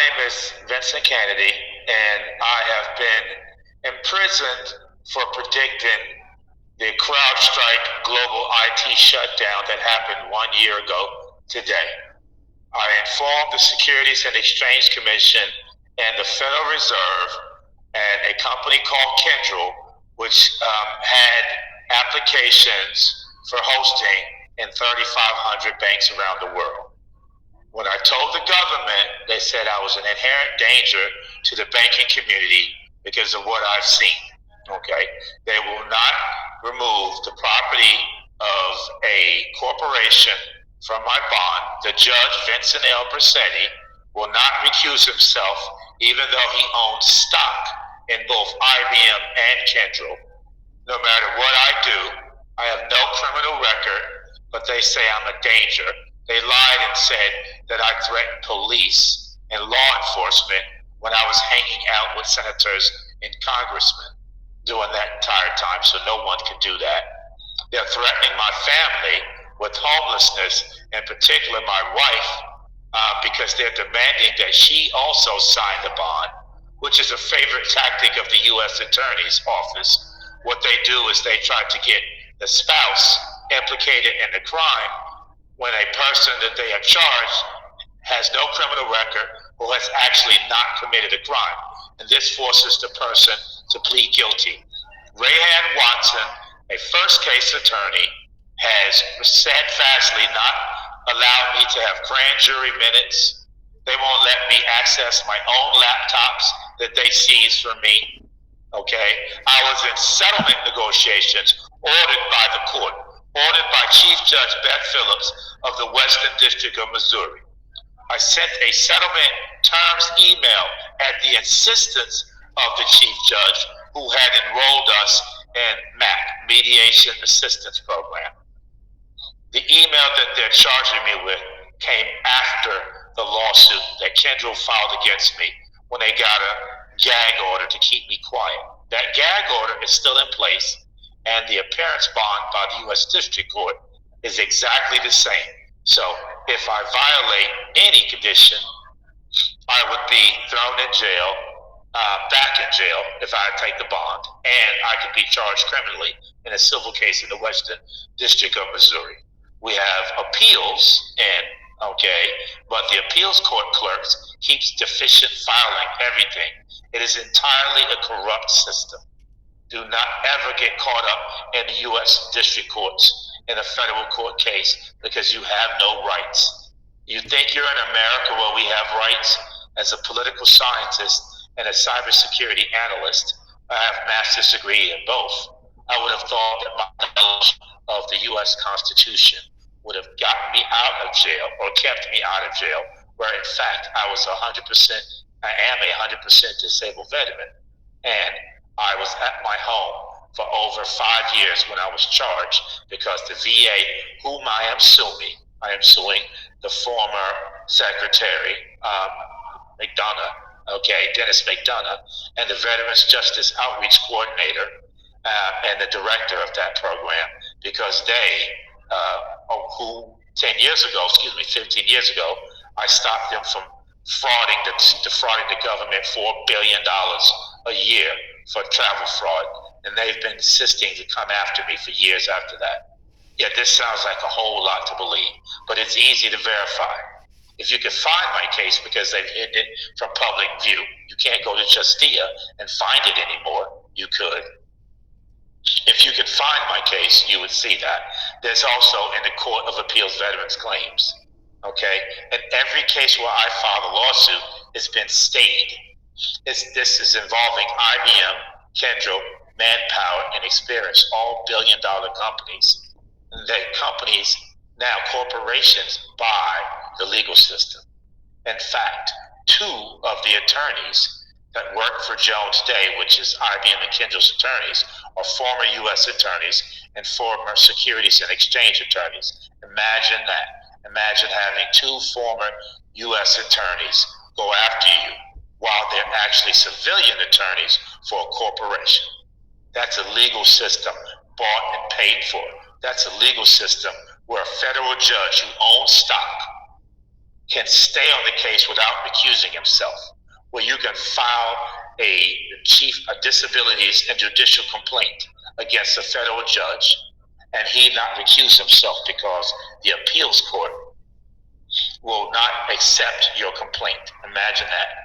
name is Vincent Kennedy, and I have been imprisoned for predicting the CrowdStrike global IT shutdown that happened 1 year ago today. I informed the Securities and Exchange Commission and the Federal Reserve and a company called Kyndryl, which had applications for hosting in 3,500 banks around the world. When I told the government, they said I was an inherent danger to the banking community because of what I've seen. Okay, they will not remove the property of a corporation from my bond. The judge, Vincent L. Bracetti, will not recuse himself, even though he owns stock in both IBM and Kyndryl. No matter what I do, I have no criminal record, but they say I'm a danger. They lied and said that I threatened police and law enforcement when I was hanging out with senators and congressmen during that entire time, so no one could do that. They're threatening my family with homelessness, in particular my wife, because they're demanding that she also sign the bond, which is a favorite tactic of the U.S. Attorney's Office. What they do is they try to get the spouse implicated in the crime when a person that they have charged has no criminal record or has actually not committed a crime. And this forces the person to plead guilty. Rayhan Watson, a first case attorney, has steadfastly not allowed me to have grand jury minutes. They won't let me access my own laptops that they seized from me. Okay? I was in settlement negotiations ordered by the court, ordered by Chief Judge Beth Phillips of the Western District of Missouri. I sent a settlement terms email at the insistence of the Chief Judge, who had enrolled us in MAP, Mediation Assistance Program. The email that they're charging me with came after the lawsuit that Kyndryl filed against me when they got a gag order to keep me quiet. That gag order is still in place, and the appearance bond by the U.S. District Court is exactly the same. So if I violate any condition, I would be thrown in jail, back in jail if I take the bond, and I could be charged criminally in a civil case in the Western District of Missouri. We have appeals, but the appeals court clerks keeps deficient filing everything. It is entirely a corrupt system. Do not ever get caught up in the U.S. district courts in a federal court case because you have no rights. You think you're in America where we have rights? As a political scientist and a cybersecurity analyst, I have a master's degree in both. I would have thought that my knowledge of the U.S. Constitution would have gotten me out of jail or kept me out of jail, where in fact I am a 100% disabled veteran. And I was at my home for over 5 years when I was charged because the VA, whom I am suing the former secretary, Dennis McDonough, and the Veterans Justice Outreach Coordinator and the director of that program, because they, 15 years ago, I stopped them from defrauding the government $4 billion a year for travel fraud, and they've been insisting to come after me for years after that. Yeah, this sounds like a whole lot to believe, but it's easy to verify. If you can find my case, because they've hidden it from public view, you can't go to Justia and find it anymore. You could. If you could find my case, you would see that. There's also in the Court of Appeals Veterans Claims. Okay? And every case where I filed a lawsuit has been stayed. This is involving IBM, Kyndryl, Manpower, and Experience, all billion-dollar companies. And the companies, now corporations, buy the legal system. In fact, 2 of the attorneys that work for Jones Day, which is IBM and Kyndryl's attorneys, are former U.S. attorneys and former Securities and Exchange attorneys. Imagine that. Imagine having 2 former U.S. attorneys go after you while they're actually civilian attorneys for a corporation. That's a legal system bought and paid for. That's a legal system where a federal judge who owns stock can stay on the case without recusing himself, where you can file a disabilities and judicial complaint against a federal judge and he not recuse himself because the appeals court will not accept your complaint. Imagine that.